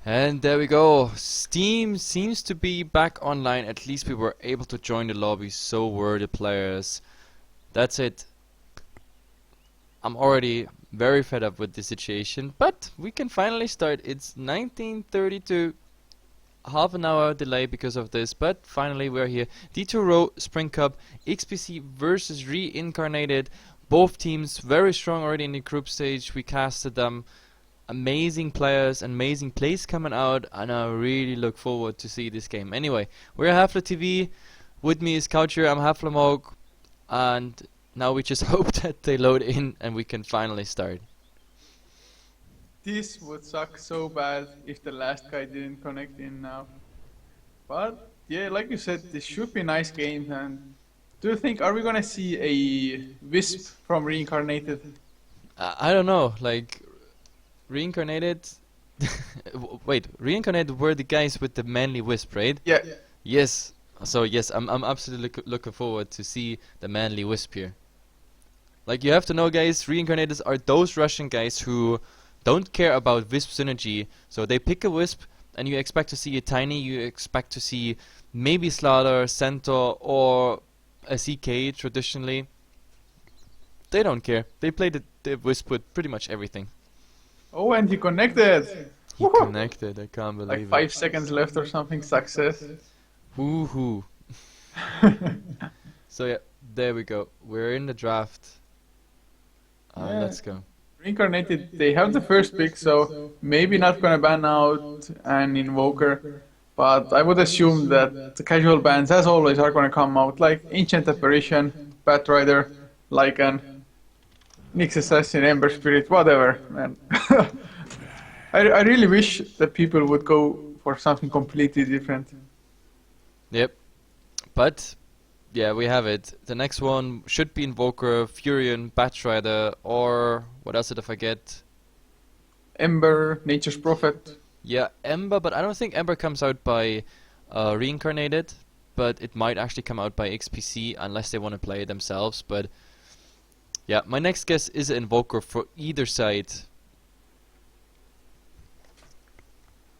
And there we go. Steam seems to be back online. At least we were able to join the lobby. So were the players. That's it. I'm already very fed up with the situation, but we can finally start. It's 1932. Half an hour delay because of this, but finally we're here. D2RO Spring Cup, XPC versus Reincarnated. Both teams very strong already in the group stage. We casted them. Amazing players, amazing plays coming out, and I really look forward to see this game. Anyway, we're Heflatv. With me is Coucher. I'm Heflatv, and now we just hope that they load in and we can finally start. This would suck so bad if the last guy didn't connect in now. But yeah, like you said, this should be a nice game. And do you think, are we gonna see a Wisp from Reincarnated? I don't know, like Reincarnated. Wait, Reincarnated were the guys with the manly wisp, right? Yeah. Yes. So yes, I'm absolutely looking forward to see the manly wisp here. Like, you have to know, guys, Reincarnators are those Russian guys who don't care about wisp synergy. So they pick a wisp, and you expect to see a tiny. You expect to see maybe Slaughter, Centaur, or a CK traditionally. They don't care. They play the wisp with pretty much everything. Oh, and he connected! He connected. I can't believe Like it. 5 seconds left or something, success. Woohoo. So yeah, there we go. We're in the draft. Yeah. Let's go. Reincarnated, they have the first pick, so maybe not gonna ban out an Invoker. But I would assume that the casual bans, as always, are gonna come out, like Ancient Apparition, Batrider, Lycan, Nyx Assassin, Ember Spirit, whatever, man. I really wish that people would go for something completely different. Yep. But yeah, we have it. The next one should be Invoker, Furion, Batrider, or what else did I forget? Ember, Nature's Prophet. Yeah, Ember, but I don't think Ember comes out by Reincarnated, but it might actually come out by XPC unless they want to play it themselves. But yeah, my next guess is an Invoker for either side.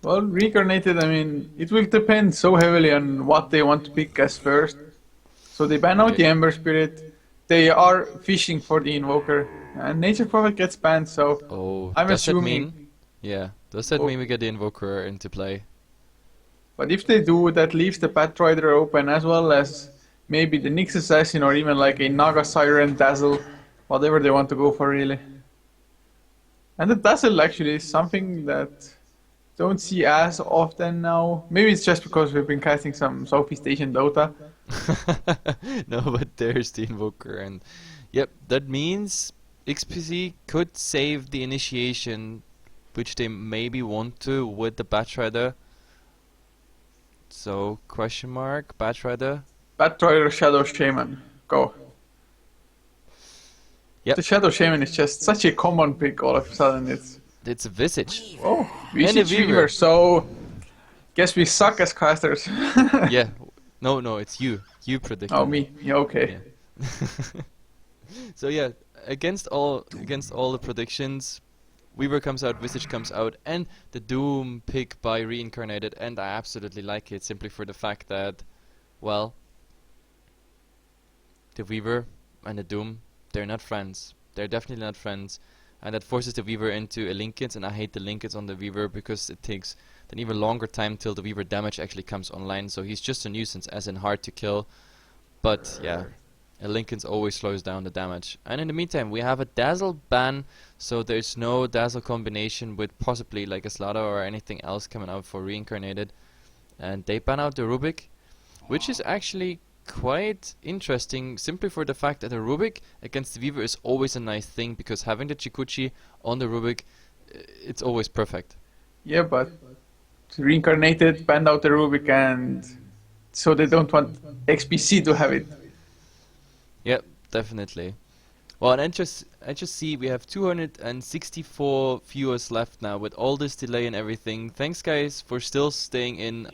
Well, Reincarnated, I mean, it will depend so heavily on what they want to pick as first. So they ban out the Ember Spirit, they are fishing for the Invoker, and Nature Prophet gets banned, so Oh, I'm does that assuming... mean? Yeah, does that mean we get the Invoker into play? But if they do, that leaves the Batrider open, as well as maybe the Nyx Assassin, or even like a Naga Siren, Dazzle, whatever they want to go for really. And the Dazzle actually is something that don't see as often now. Maybe it's just because we've been casting some Southeast Asian Dota. No, but there's the Invoker, and yep, that means XPC could save the initiation, which they maybe want to with the Batrider. So, question mark, Batrider. Batrider, Shadow Shaman, go. Yep. The Shadow Shaman is just such a common pick all of a sudden. It's a Visage. Oh, And a Visage Weaver, so guess we suck as casters. Yeah, no, it's you. You predicted. Oh, me. Yeah, okay. Yeah. So yeah, against all the predictions, Weaver comes out, Visage comes out, and the Doom pick by Reincarnated, and I absolutely like it simply for the fact that, well, the Weaver and the Doom, they're not friends. They're definitely not friends, and that forces the Weaver into a linkage, and I hate the linkage on the Weaver because it takes an even longer time till the Weaver damage actually comes online, so he's just a nuisance, as in hard to kill. But yeah, a Lincoln's always slows down the damage. And in the meantime, we have a Dazzle ban, so there's no Dazzle combination with possibly like a Slaughter or anything else coming out for Reincarnated. And they ban out the Rubik, which is actually quite interesting, simply for the fact that the Rubik against the Weaver is always a nice thing, because having the Chikuchi on the Rubik, it's always perfect. Yeah, but Reincarnated banned out the Rubik, and so they don't want XPC to have it. Yep, definitely. Well, and I just see we have 264 viewers left now with all this delay and everything. Thanks, guys, for still staying in.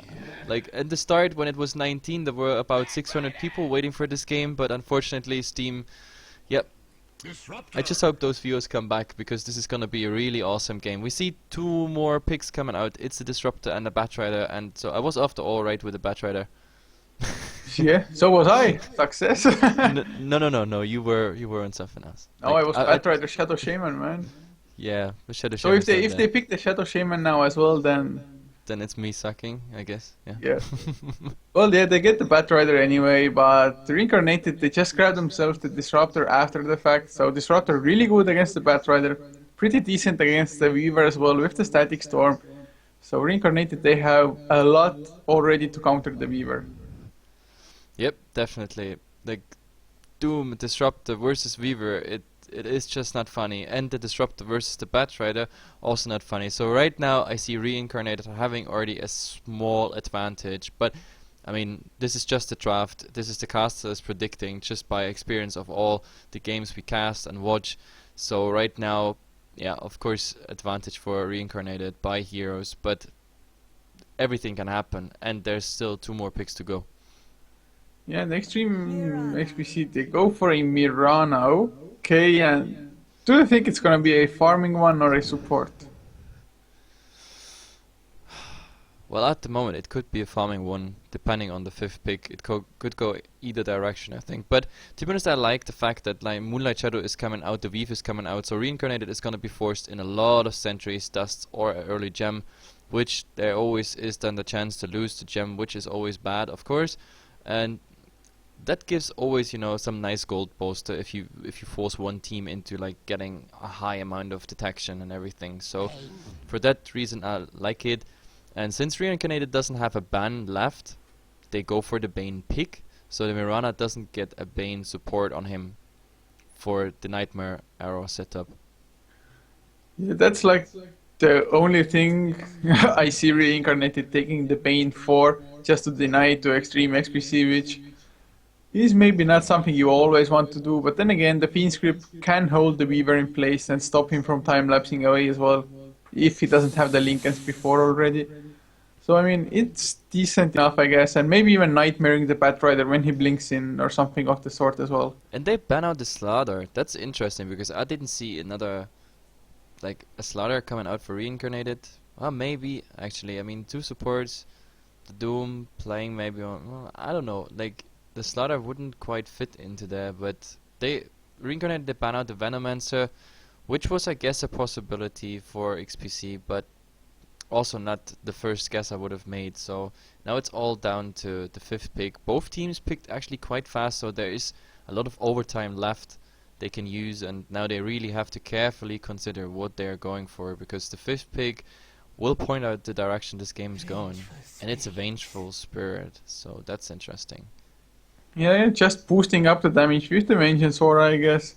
Like, at the start, when it was 19, there were about 600 people waiting for this game, but unfortunately, Steam, yep, I just hope those viewers come back, because this is gonna be a really awesome game. We see 2 more picks coming out. It's the Disruptor and the Batrider, and so I was after all right with the Batrider. Yeah, so was I. Success. No. You were on something else. No, I was Batrider Shadow Shaman, man. Yeah, the Shadow So Shaman. if they pick the Shadow Shaman now as well, then it's me sucking, I guess. Yeah. Yeah. Well, yeah, they get the Batrider anyway, but Reincarnated, they just grab themselves the Disruptor after the fact. So Disruptor really good against the Batrider, pretty decent against the Weaver as well with the Static Storm. So Reincarnated, they have a lot already to counter the Weaver. Yep, definitely. Like Doom Disruptor versus Weaver, it is just not funny, and the Disruptor versus the Batrider also not funny. So right now I see Reincarnated having already a small advantage, but I mean, this is just a draft. This is the casters predicting just by experience of all the games we cast and watch. So right now, yeah, of course, advantage for Reincarnated by heroes, but everything can happen, and there's still 2 more picks to go. Yeah, the Extreme XPC, they go for a Mirana. Okay, and do you think it's gonna be a farming one or a support? Well, at the moment it could be a farming one, depending on the 5th pick. It could go either direction, I think. But to be honest, I like the fact that like Moonlight Shadow is coming out, the Weave is coming out, so Reincarnated is gonna be forced in a lot of sentries, dusts, or an early gem, which there always is then the chance to lose the gem, which is always bad, of course. And that gives always, you know, some nice gold booster if you force one team into like getting a high amount of detection and everything. So for that reason I like it. And since Reincarnated doesn't have a ban left, they go for the Bane pick, so the Mirana doesn't get a Bane support on him for the Nightmare Arrow setup. Yeah, that's like the only thing I see Reincarnated taking the Bane for, just to deny it to Extreme XPC, which is maybe not something you always want to do, but then again, the Fiend script can hold the Weaver in place and stop him from time-lapsing away as well, if he doesn't have the Lincolns before already. So I mean, it's decent enough, I guess, and maybe even nightmaring the Batrider when he blinks in or something of the sort as well. And they ban out the Slaughter. That's interesting, because I didn't see another, like, a Slaughter coming out for Reincarnated. Well, maybe, actually. I mean, 2 supports, the Doom playing maybe on, well, I don't know, like, the Slaughter wouldn't quite fit into there, but Reincarnated, they ban out the Venomancer, which was, I guess, a possibility for XPC, but also not the first guess I would have made. So now it's all down to the 5th pick. Both teams picked actually quite fast, so there is a lot of overtime left they can use, and now they really have to carefully consider what they're going for, because the 5th pick will point out the direction this game is going, and it's a Vengeful Spirit, so that's interesting. Yeah, just boosting up the damage with the Vengeance Aura, I guess.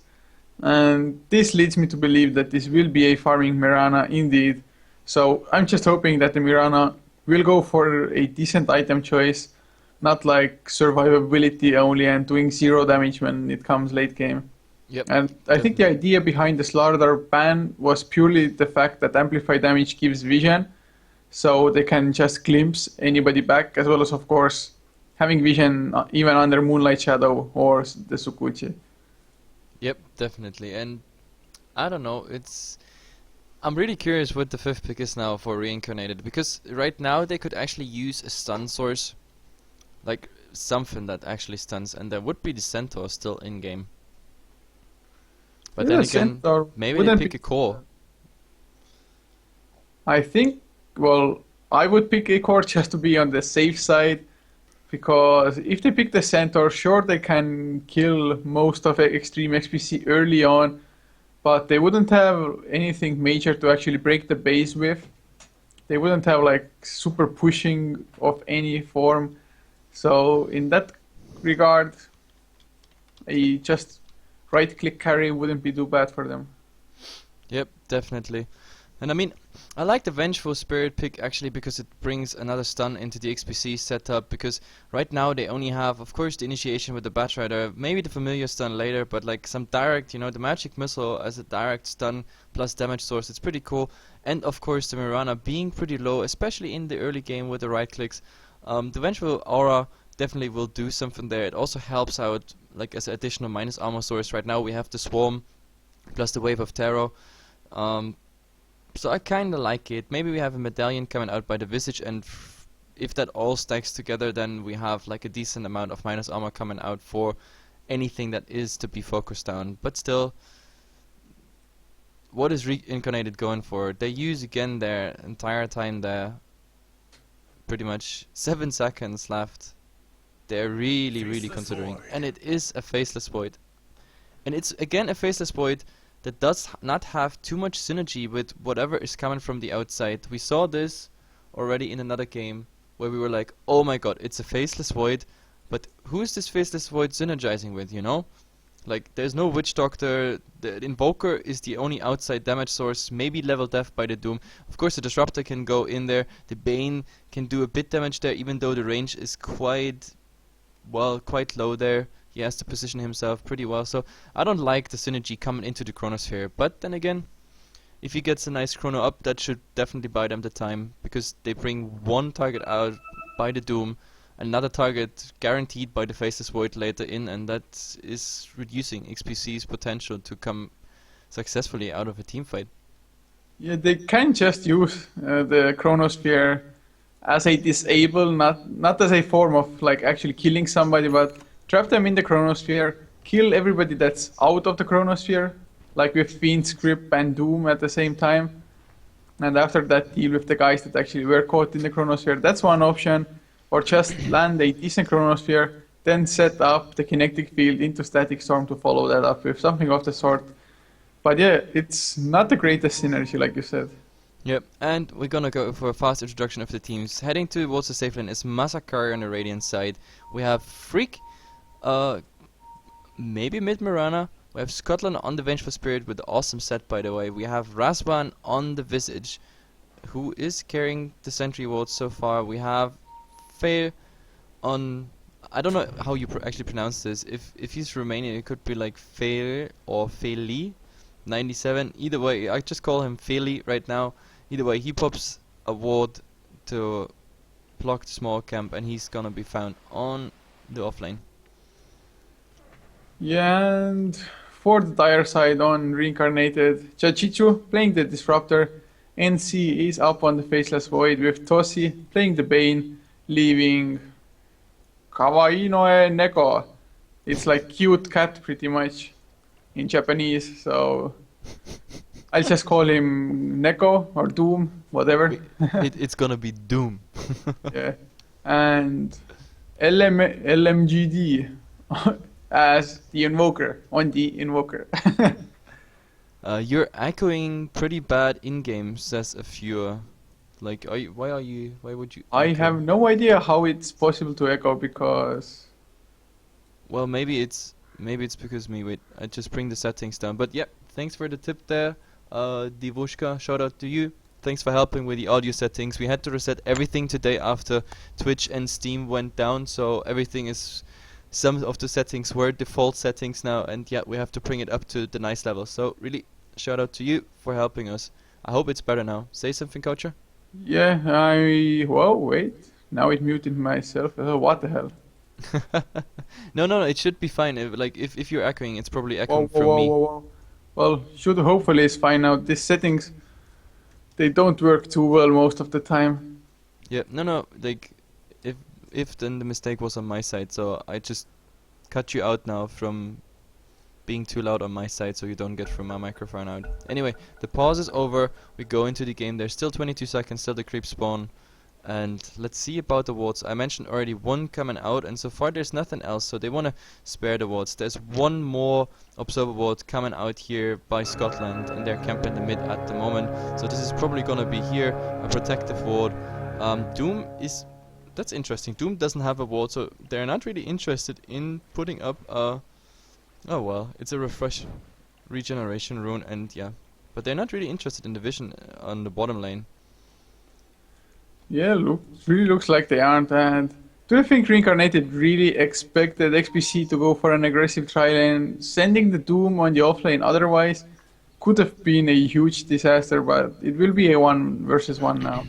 And this leads me to believe that this will be a farming Mirana indeed. So I'm just hoping that the Mirana will go for a decent item choice, not like survivability only and doing 0 damage when it comes late game. Yep. And I think the idea behind the Slaughter ban was purely the fact that amplified damage gives vision, so they can just glimpse anybody back, as well as, of course, having vision even under Moonlight Shadow or the Sukuchi. Yep, definitely. And I don't know, I'm really curious what the 5th pick is now for Reincarnated, because right now they could actually use a stun source, like something that actually stuns, and there would be the Centaur still in game. But Yeah, then again, Centaur maybe they wouldn't pick be- a core. I think, well, I would pick a core just to be on the safe side, because if they pick the Centaur, sure, they can kill most of Extreme XPC early on, but they wouldn't have anything major to actually break the base with. They wouldn't have like super pushing of any form. So in that regard, a just right-click carry wouldn't be too bad for them. Yep, definitely. And I mean, I like the Vengeful Spirit pick actually, because it brings another stun into the XPC setup, because right now they only have, of course, the initiation with the Batrider, maybe the familiar stun later, but like some direct, you know, the magic missile as a direct stun plus damage source, it's pretty cool. And of course the Mirana being pretty low, especially in the early game with the right clicks. The Vengeful Aura definitely will do something there. It also helps out like as additional minus armor source. Right now we have the Swarm plus the Wave of Terror. So I kinda like it. Maybe we have a medallion coming out by the Visage, and if that all stacks together, then we have like a decent amount of minus armor coming out for anything that is to be focused on. But still, what is Reincarnated going for? They use again their entire time there. Pretty much 7 seconds left. They're really considering. And it is a Faceless Void. And it's again a Faceless Void that does not have too much synergy with whatever is coming from the outside. We saw this already in another game where we were like, oh my god, it's a Faceless Void, but who is this Faceless Void synergizing with, you know? Like, there's no Witch Doctor, the Invoker is the only outside damage source, maybe level death by the Doom. Of course the Disruptor can go in there, the Bane can do a bit damage there, even though the range is quite low there. He has to position himself pretty well, so I don't like the synergy coming into the Chronosphere. But then again, if he gets a nice Chrono up, that should definitely buy them the time, because they bring one target out by the Doom, another target guaranteed by the Faceless Void later in, and that is reducing XPC's potential to come successfully out of a team fight. Yeah, they can just use the Chronosphere as a disable, not as a form of like actually killing somebody, but trap them in the Chronosphere, kill everybody that's out of the Chronosphere, like with Fiend's Grip and Doom at the same time, and after that deal with the guys that actually were caught in the Chronosphere. That's one option. Or just land a decent Chronosphere, then set up the kinetic field into Static Storm to follow that up with something of the sort. But yeah, it's not the greatest synergy, like you said. Yep, and we're gonna go for a fast introduction of the teams. Heading towards the safe lane is Massacre on the Radiant side. We have Freak, maybe Mid-Mirana. We have Scotland on the Vengeful Spirit with the awesome set, by the way. We have Razvan on the Visage, who is carrying the Sentry Ward so far. We have Fair on, I don't know how you actually pronounce this. If he's Romanian, it could be like Fair or Feli 97. Either way, I just call him Feli right now. Either way, he pops a ward to block the small camp, and he's gonna be found on the offlane. Yeah, and for the dire side on Reincarnated, Chachichu playing the Disruptor, NC is up on the Faceless Void with Tosi playing the Bane, leaving Kawaii no e Neko. It's like cute cat pretty much in Japanese, so I'll just call him Neko or Doom, whatever. It's gonna be Doom. Yeah. And LMGD as the Invoker, on the Invoker. You're echoing pretty bad in-game, says a viewer. Like, why would you I echo? have no idea how it's possible to echo because... Well, maybe it's because me. Wait, I just bring the settings down. But yeah, thanks for the tip there, Divushka. Shout out to you. Thanks for helping with the audio settings. We had to reset everything today after Twitch and Steam went down, so everything is, some of the settings were default settings now, and yeah, we have to bring it up to the nice level. So really, shout out to you for helping us. I hope it's better now. Say something, Coacher. Yeah, well, wait. Now it muted myself. What the hell? No, it should be fine. If you're echoing, it's probably echoing from me. Whoa. Well, should hopefully it's fine now. These settings, they don't work too well most of the time. Yeah, no, like, if then the mistake was on my side, so I just cut you out now from being too loud on my side, so you don't get from my microphone out. Anyway, the pause is over. We go into the game. There's still 22 seconds, still the creep spawn. And let's see about the wards. I mentioned already one coming out, and so far there's nothing else, so they want to spare the wards. There's one more observer ward coming out here by Scotland, and they're camping the mid at the moment. So this is probably gonna be here, a protective ward. Doom is... That's interesting. Doom doesn't have a ward, so they're not really interested in putting up a... Oh well, it's a refresh regeneration rune, and yeah. But they're not really interested in the vision on the bottom lane. Yeah, really looks like they aren't. And do you think Reincarnated really expected XPC to go for an aggressive tri lane? Sending the Doom on the offlane otherwise could have been a huge disaster, but it will be a 1 versus 1 now.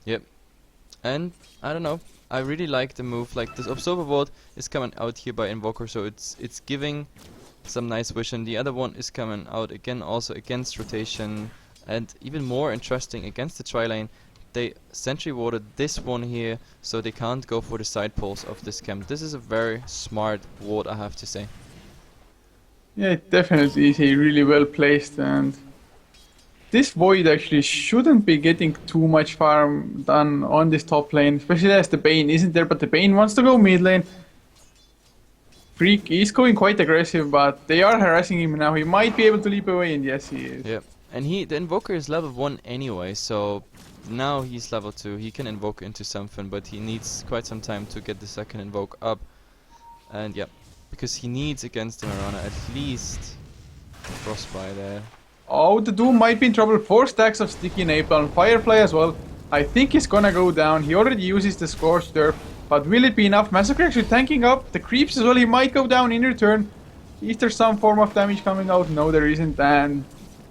Yep. And I don't know, I really like the move. Like this Observer Ward is coming out here by Invoker, so it's giving some nice vision. The other one is coming out again, also against rotation, and even more interesting against the tri lane. They sentry warded this one here, so they can't go for the side pulls of this camp. This is a very smart ward, I have to say. Yeah, it definitely is a really well placed, and this Void actually shouldn't be getting too much farm done on this top lane, especially as the Bane isn't there, but the Bane wants to go mid lane. Freak is going quite aggressive, but they are harassing him now. He might be able to leap away, and yes, he is. Yep, and the Invoker is level 1 anyway, so now he's level 2. He can invoke into something, but he needs quite some time to get the second invoke up. And yeah, because he needs against the Mirana at least Frostbite there. Oh, the Doom might be in trouble. 4 stacks of Sticky Napalm. Firefly as well. I think he's gonna go down. He already uses the Scorched Earth. But will it be enough? Massacre actually tanking up. The creeps as well. He might go down in return. Is there some form of damage coming out? No, there isn't. And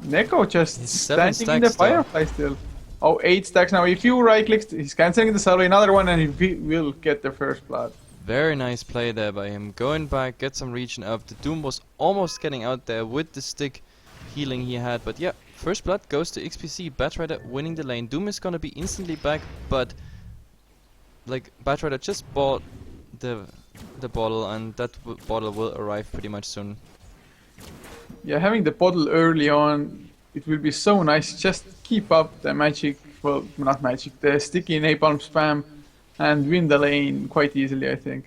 Neko just standing in the Firefly still. Oh, 8 stacks now. If you right click, he's cancelling the salvo. Another one, and he will get the first blood. Very nice play there by him. Going back, get some region up. The Doom was almost getting out there with the stick healing he had. But yeah, first blood goes to XPC. Batrider winning the lane. Doom is gonna be instantly back, but like Batrider just bought the bottle, and that bottle will arrive pretty much soon. Yeah, having the bottle early on, it will be so nice. Just keep up the magic, well, not magic, the sticky napalm spam, and win the lane quite easily, I think.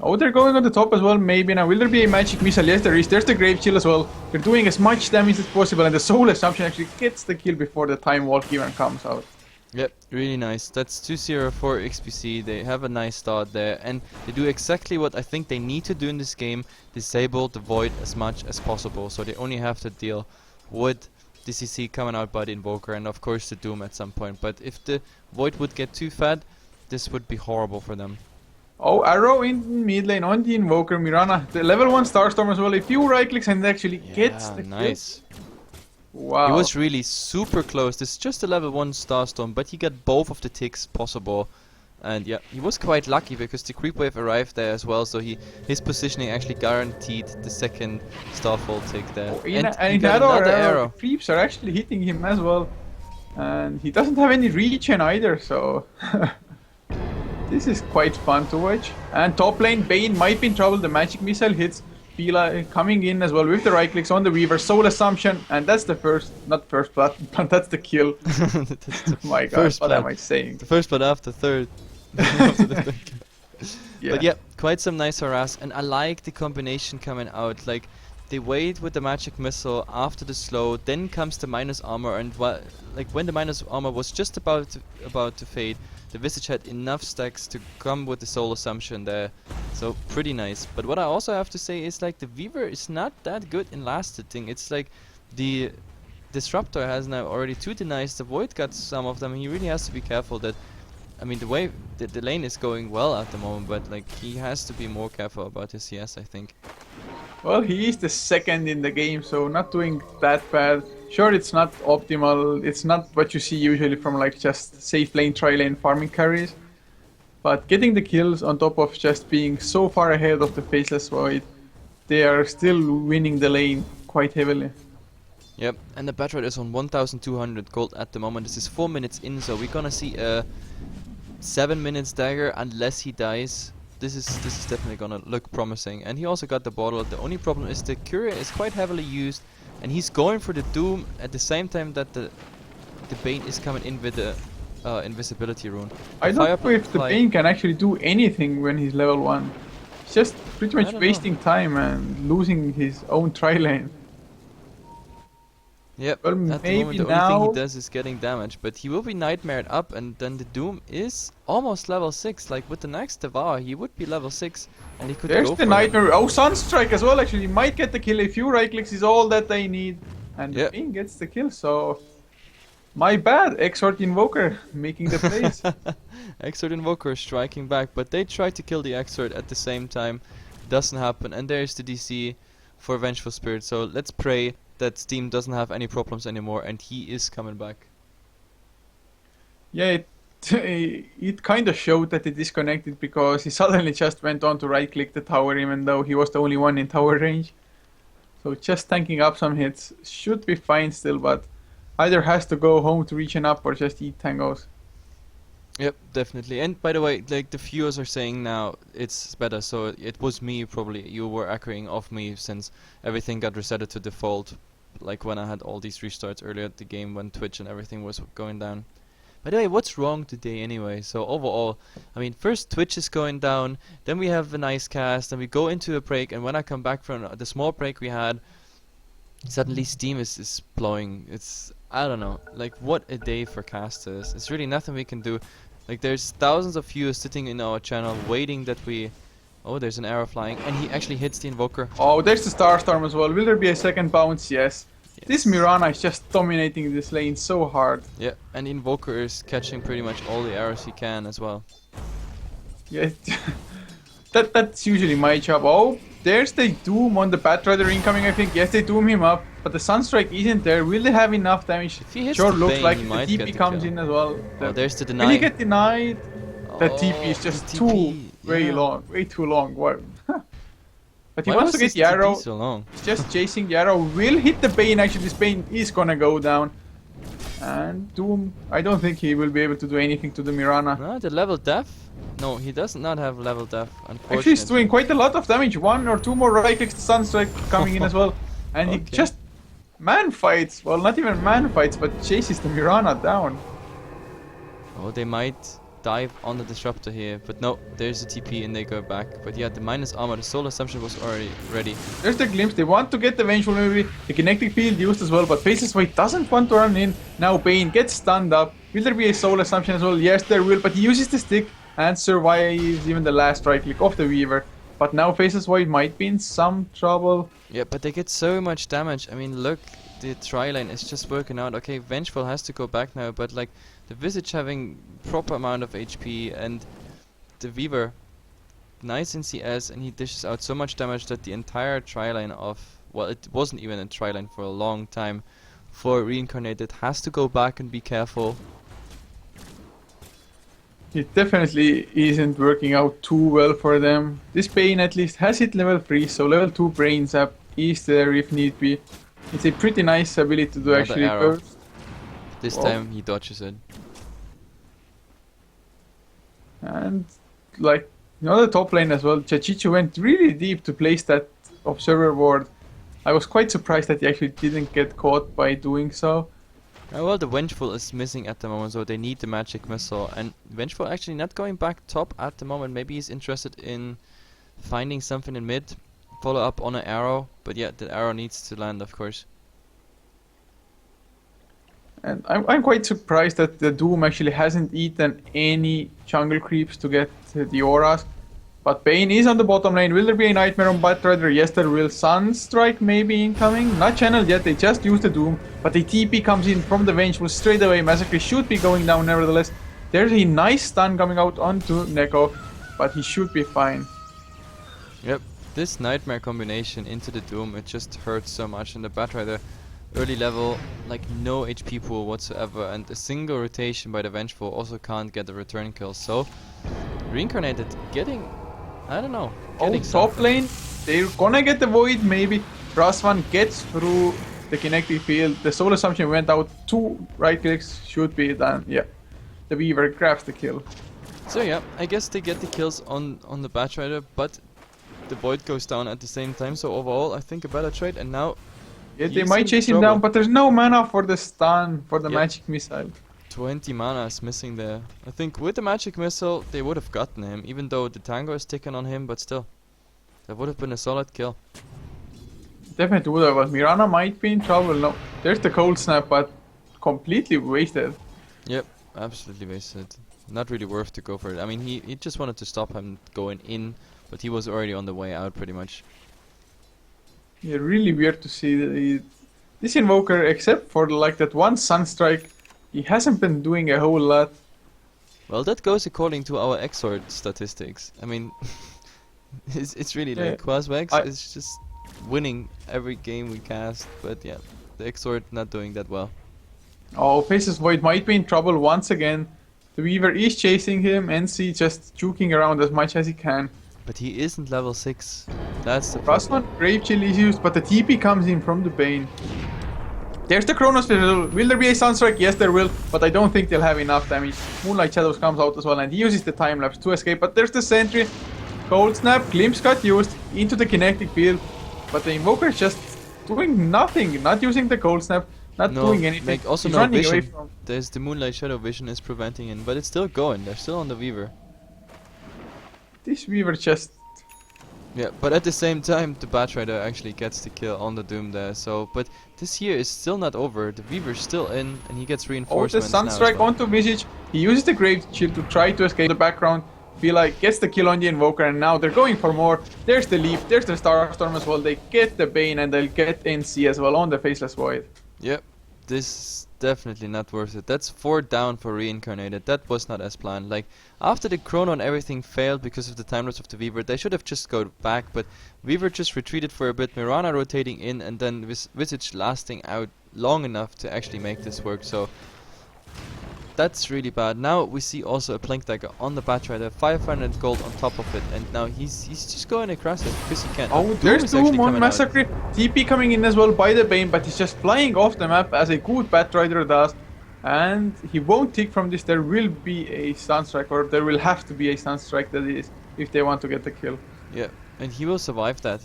Oh, they're going on the top as well, maybe now. Will there be a magic missile? Yes, there is. There's the Grave Chill as well. They're doing as much damage as possible, and the Soul Assumption actually gets the kill before the Time Walk even comes out. Yep, really nice. That's 2-0 for XPC. They have a nice start there, and they do exactly what I think they need to do in this game. Disable the Void as much as possible, so they only have to deal with the CC coming out by the Invoker, and of course the Doom at some point. But if the Void would get too fat, this would be horrible for them. Oh, arrow in mid lane on the Invoker, Mirana. The level 1 Starstorm as well. If you right clicks and actually gets the nice kill. Wow. He was really super close. This is just a level 1 Starstorm, but he got both of the ticks possible. And yeah, he was quite lucky because the creep wave arrived there as well, so his positioning actually guaranteed the second Starfall tick there. Oh, and he got another arrow. The creeps are actually hitting him as well. And he doesn't have any regen either, so this is quite fun to watch. And top lane, Bane might be in trouble. The magic missile hits. Pila coming in as well with the right clicks on the Weaver. Soul Assumption, and that's the first, not first blood, but that's the kill. My god, what am I saying? The first blood after third. After the third kill. Yeah. But yeah, quite some nice harass, and I like the combination coming out. Like, they wait with the magic missile after the slow, then comes the minus armor, and like when the minus armor was just about to fade, the Visage had enough stacks to come with the Soul Assumption there, so pretty nice. But what I also have to say is, like, the Weaver is not that good in last hitting. It's like the Disruptor has now already 2 denies, the Void got some of them. He really has to be careful that, I mean, the way the lane is going well at the moment, but like he has to be more careful about his CS, I think. Well, he is the second in the game, so not doing that bad. Sure, it's not optimal, it's not what you see usually from like just safe lane, tri-lane farming carries. But getting the kills on top of just being so far ahead of the Faceless Void, they are still winning the lane quite heavily. Yep, and the Batrider is on 1200 gold at the moment. This is 4 minutes in, so we're gonna see a 7 minutes dagger unless he dies. This is definitely gonna look promising. And he also got the bottle. The only problem is the Courier is quite heavily used, and he's going for the Doom at the same time that the Bane is coming in with the invisibility rune. I don't know if the Bane can actually do anything when he's level 1. He's just pretty much wasting time and losing his own tri-lane. Yep, well, at the moment the only thing he does is getting damage, but he will be nightmared up, and then the Doom is almost level 6. Like with the next Devour, he would be level 6, and he could There's go the Nightmare. Oh, Sunstrike as well, actually. He might get the kill. A few right clicks is all that they need, and the Bane gets the kill, so my bad. Exort Invoker making the plays. Exort Invoker striking back, but they try to kill the Exort at the same time. Doesn't happen, and there's the DC for Vengeful Spirit, so let's pray that Steam doesn't have any problems anymore, and he is coming back. Yeah, it kind of showed that he disconnected because he suddenly just went on to right click the tower even though he was the only one in tower range. So just tanking up some hits should be fine still, but either has to go home to reach an up or just eat tangos. Yep, definitely. And by the way, like the viewers are saying now it's better, so it was me probably. You were echoing off me since everything got resetted to default, like when I had all these restarts earlier at the game when Twitch and everything was going down. By the way, what's wrong today anyway? So overall, I mean, first Twitch is going down, then we have a nice cast, then we go into a break, and when I come back from the small break we had, suddenly Steam is blowing. It's, I don't know, like what a day for casters. It's really nothing we can do. Like there's thousands of viewers sitting in our channel waiting that we... Oh, there's an arrow flying, and he actually hits the Invoker. Oh, there's the Starstorm as well. Will there be a second bounce? Yes. This Mirana is just dominating this lane so hard. Yeah, and Invoker is catching pretty much all the arrows he can as well. Yeah, that's usually my job. Oh, there's the Doom on the Batrider incoming, I think. Yes, they Doom him up, but the Sunstrike isn't there. Will they have enough damage? If he hits Sure the looks Bane, like he the might get TP the comes kill. in as well. Oh, there's the Will deny. he get denied? That Oh, TP is just the too TP, long, way too long. What? But he Why wants was to get this the arrow. TP so long? He's just chasing the arrow. Will hit the Bane. Actually, this Bane is gonna go down. And Doom, I don't think he will be able to do anything to the Mirana. No, the level death? No, he does not have level death, unfortunately. Actually, he's doing quite a lot of damage. One or two more right clicks, the Sunstrike coming in as well. And he Okay. just man fights. Well, not even man fights, but chases the Mirana down. Oh, they might dive on the disruptor here, but no, there's the TP and they go back. But yeah, the minus armor, the soul assumption was already ready. There's the glimpse. They want to get the vengeful maybe. The kinetic field used as well, but Faces White doesn't want to run in. Now Bane gets stunned up. Will there be a soul assumption as well? Yes, there will, but he uses the stick and survives even the last right click of the Weaver. But now Faces White might be in some trouble. Yeah, but they get so much damage. I mean, look, the tri-lane is just working out. Okay, Vengeful has to go back now, but like the Visage having proper amount of HP and the Weaver nice in CS, and he dishes out so much damage that the entire tri-lane of, well, it wasn't even a tri-lane for a long time, for Reincarnated has to go back and be careful. It definitely isn't working out too well for them. This Bane at least has hit level 3, so level 2 Brain Zap is there if need be. It's a pretty nice ability to do Another actually arrow. burst. This Oh. time he dodges it. And like the top lane as well, Chachichu went really deep to place that observer ward. I was quite surprised that he actually didn't get caught by doing so. Well, the Vengeful is missing at the moment, so they need the magic missile. And Vengeful actually not going back top at the moment. Maybe he's interested in finding something in mid, follow up on an arrow. But yeah, the arrow needs to land, of course. And I'm quite surprised that the Doom actually hasn't eaten any jungle creeps to get the auras. But Bane is on the bottom lane. Will there be a Nightmare on Batrider? Yes, there will. Sunstrike maybe incoming. Not channeled yet. They just used the Doom. But the TP comes in from the Vengeful straight away. Massacre should be going down nevertheless. There's a nice stun coming out onto Neko. But he should be fine. Yep, this Nightmare combination into the Doom, it just hurts so much. And the Batrider, early level, like no HP pool whatsoever. And a single rotation by the Vengeful also can't get a return kill. So, Reincarnated getting... I don't know. Oh, Getting top something. lane. They're gonna get the Void maybe. Rasvan gets through the kinetic field. The Soul Assumption went out. 2 right clicks should be done. Yeah. The Weaver grabs the kill. So yeah, I guess they get the kills on the Batrider, but the Void goes down at the same time. So overall, I think a better trade. And now Yeah, they he's might in chase him trouble. down, but there's no mana for the stun, for the Yep. magic missile. 20 mana is missing there. I think with the magic missile, they would have gotten him, even though the tango is ticking on him, but still. That would have been a solid kill. Definitely would have, but Mirana might be in trouble. No, there's the cold snap, but completely wasted. Yep, absolutely wasted. Not really worth to go for it. I mean, he just wanted to stop him going in, but he was already on the way out pretty much. Yeah, really weird to see this Invoker, except for like that one Sunstrike, he hasn't been doing a whole lot. Well, that goes according to our Exort statistics. I mean, it's really Yeah, like Quaswex I- is just winning every game we cast, but yeah, the Exort not doing that well. Oh, Faces Void might be in trouble once again. The Weaver is chasing him, NC just juking around as much as he can. But he isn't level 6. That's the Plus problem. one Grave Chill is used, but the TP comes in from the Bane. There's the Chronosphere. Will there be a Sunstrike? Yes, there will, but I don't think they'll have enough damage. Moonlight Shadows comes out as well, and he uses the time lapse to escape. But there's the Sentry. Cold Snap, Glimpse got used into the kinetic field, but the Invoker is just doing nothing. Not using the Cold Snap, not doing anything. Like also He's no running away vision. from. There's the Moonlight Shadow vision is preventing it, but it's still going. They're still on the Weaver. This Weaver just. Yeah, but at the same time, the Batrider actually gets the kill on the Doom there. So, but this here is still not over. The Weaver's still in, and he gets Oh, the reinforcements now as Sunstrike well. onto Visage. He uses the Grave Shield to try to escape the background. Feel like gets the kill on the Invoker, and now they're going for more. There's the Leaf, there's the Starstorm as well. They get the Bane, and they'll get NC as well on the Faceless Void. Yep, this is definitely not worth it. That's 4 down for Reincarnated. That was not as planned. Like, after the Chrono and everything failed because of the time loss of the Weaver, they should have just gone back, but Weaver just retreated for a bit, Mirana rotating in, and then Visage lasting out long enough to actually make this work, so that's really bad. Now we see also a Blink Dagger on the Batrider, 500 gold on top of it, and now he's just going across it because he can't. Oh, Doom there's is actually Doom on coming out. Massacre. TP coming in as well by the Bane, but he's just flying off the map as a good Batrider does. And he won't tick from this. There will be a Sunstrike, or there will have to be a Sunstrike, that is, if they want to get the kill. Yeah, and he will survive that.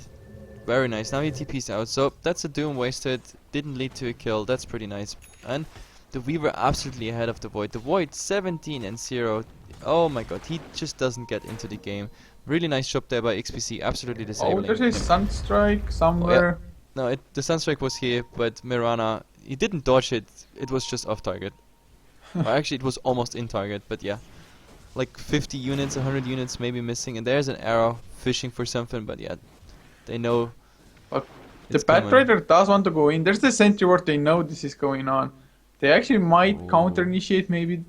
Very nice. Now he TP's out, so that's a Doom wasted. Didn't lead to a kill. That's pretty nice. And the Weaver absolutely ahead of the Void. The Void 17 and 0. Oh my god, he just doesn't get into the game. Really nice job there by XPC. Absolutely Oh, disabling there's a him. Sunstrike somewhere. No, the Sunstrike was here, but Mirana, he didn't dodge it. It was just off target. Or actually, it was almost in target, but yeah. Like 50 units, 100 units maybe missing, and there's an arrow fishing for something, but yeah, they know. But the it's coming. Batrider does want to go in. There's the Sentry ward, they know this is going on. They actually might counter-initiate maybe.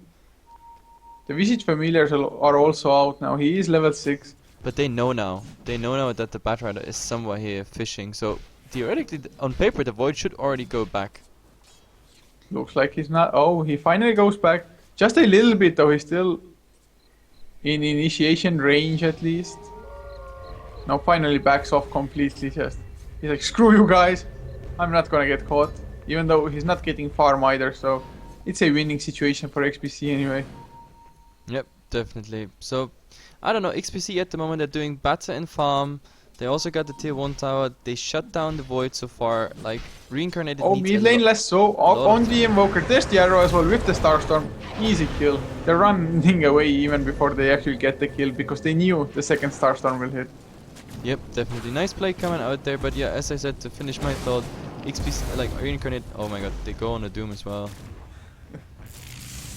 The Visage Familiars are also out now. He is level 6. But they know now. They know now that the Batrider is somewhere here fishing, so theoretically, on paper, the Void should already go back. Looks like he's not. Oh, he finally goes back. Just a little bit though. He's still in initiation range at least. Now finally backs off completely. Just he's like, screw you guys. I'm not gonna get caught. Even though he's not getting farm either, so it's a winning situation for XPC anyway. Yep, definitely. So, I don't know, XPC at the moment they're doing better in farm. They also got the tier 1 tower. They shut down the Void so far. Like, Reincarnated Oh, needs mid a lane lot- less so. Up lot on of the Invoker. There's the arrow as well with the Starstorm. Easy kill. They're running away even before they actually get the kill because they knew the second Starstorm will hit. Yep, definitely. Nice play coming out there, but yeah, as I said, to finish my thought, XPC, like, Reincarnated, oh my god, they go on a Doom as well.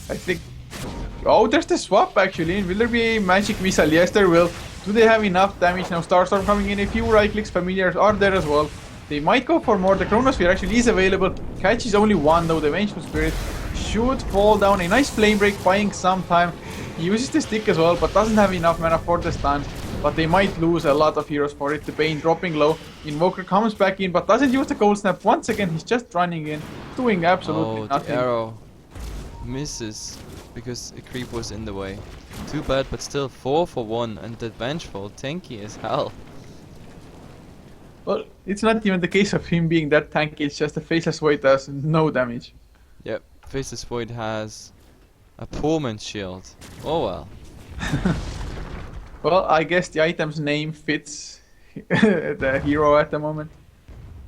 I think. Oh, there's the swap actually. Will there be a magic missile? Yes, there will. Do they have enough damage now? Starstorm coming in. A few right clicks. Familiars are there as well. They might go for more. The Chronosphere actually is available. Catch is only one though. The Vengeful Spirit should fall down. A nice flame break, buying some time. He uses the stick as well, but doesn't have enough mana for the stun. But they might lose a lot of heroes for it. The Bane dropping low. Invoker comes back in, but doesn't use the Cold Snap. Once again, he's just running in, doing absolutely Oh, nothing. the arrow misses because a creep was in the way. Too bad, but still 4 for 1, and the Vengeful, tanky as hell. Well, it's not even the case of him being that tanky, it's just the Faceless Void does no damage. Yep, Faceless Void has a Pullman shield. Oh well. Well, I guess the item's name fits the hero at the moment.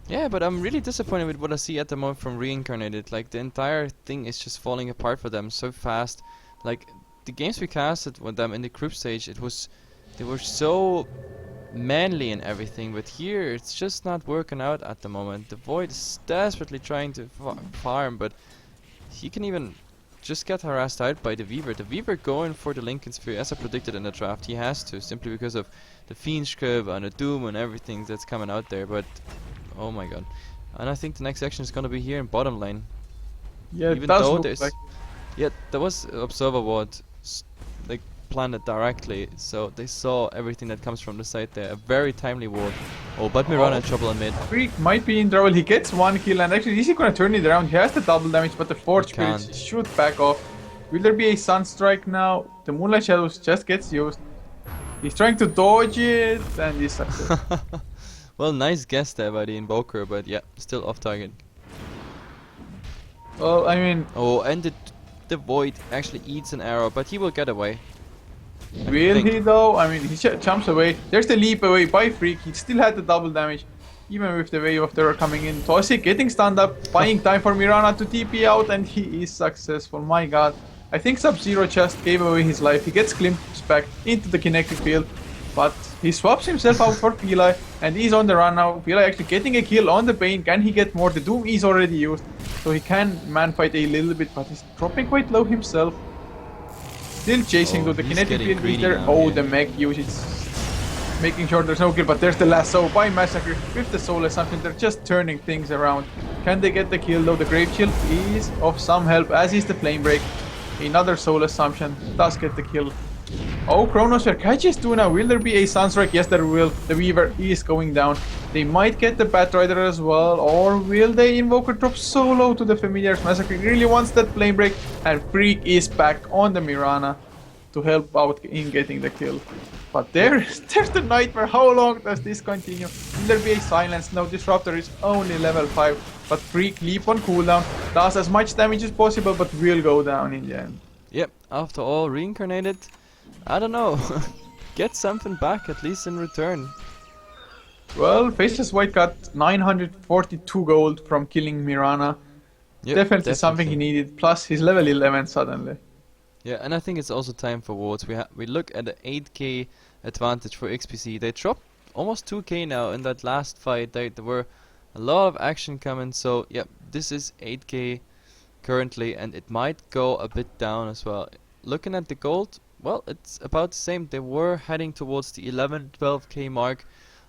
Yeah, but I'm really disappointed with what I see at the moment from Reincarnated. Like, the entire thing is just falling apart for them so fast. Like, the games we casted with them in the group stage, they were so manly and everything, but here it's just not working out at the moment. The Void is desperately trying to farm, but he can even just get harassed out by the Weaver. The Weaver going for the Lincoln Sphere as I predicted in the draft. He has to, simply because of the Fiend Curve and the Doom and everything that's coming out there, but oh my god. And I think the next action is gonna be here in bottom lane. Yeah, it Even does though look there's like. Yeah, there was Observer Ward like planted directly, so they saw everything that comes from the side there. A very timely ward. Oh, but Mirana in trouble on mid. Freak might be in trouble. He gets one kill, and actually, is he gonna turn it around? He has the double damage, but the Forge Spirit can't. should back off. Will there be a Sunstrike now? The Moonlight Shadows just gets used. He's trying to dodge it, and he's successful. Well, nice guess there by the Invoker, but yeah, still off target. Well, I mean, Oh, and the Void actually eats an arrow, but he will get away. will he though? I mean, he jumps away. There's the leap away by Freak. He still had the double damage, even with the wave of terror coming in. Toxic getting stunned up, buying time for Mirana to TP out, and he is successful. My god. I think Sub-Zero just gave away his life. He gets glimpsed back into the kinetic field, but he swaps himself out for Pili, and he's on the run now. Pili actually getting a kill on the Bane. Can he get more? The Doom is already used, so he can man-fight a little bit, but he's dropping quite low himself. Still chasing though, the kinetic field is there. Oh, the mech usage. Making sure there's no kill, but there's the lasso by Massacre with the Soul Assumption. They're just turning things around. Can they get the kill though? The Grave Shield is of some help, as is the Flame Break. Another Soul Assumption does get the kill. Oh, Chronosphere, catches 2 now. Will there be a Sunstrike? Yes, there will. The Weaver is going down. They might get the Batrider as well, or will they Invoker drop solo to the Familiars? Massacre really wants that Flame Break, and Freak is back on the Mirana to help out in getting the kill. But there's the Nightmare. How long does this continue? Will there be a Silence? No, Disruptor is only level 5. But Freak leap on cooldown, does as much damage as possible, but will go down in the end. Yep, after all, Reincarnated, I don't know, get something back at least in return. Well, Faceless White got 942 gold from killing Mirana. Yep, definitely something he needed, plus he's level 11 suddenly. Yeah, and I think it's also time for wards. We look at the 8k advantage for XPC. They dropped almost 2k now in that last fight. There were a lot of action coming, so yep, this is 8k currently, and it might go a bit down as well. Looking at the gold, well, it's about the same. They were heading towards the 11-12k mark,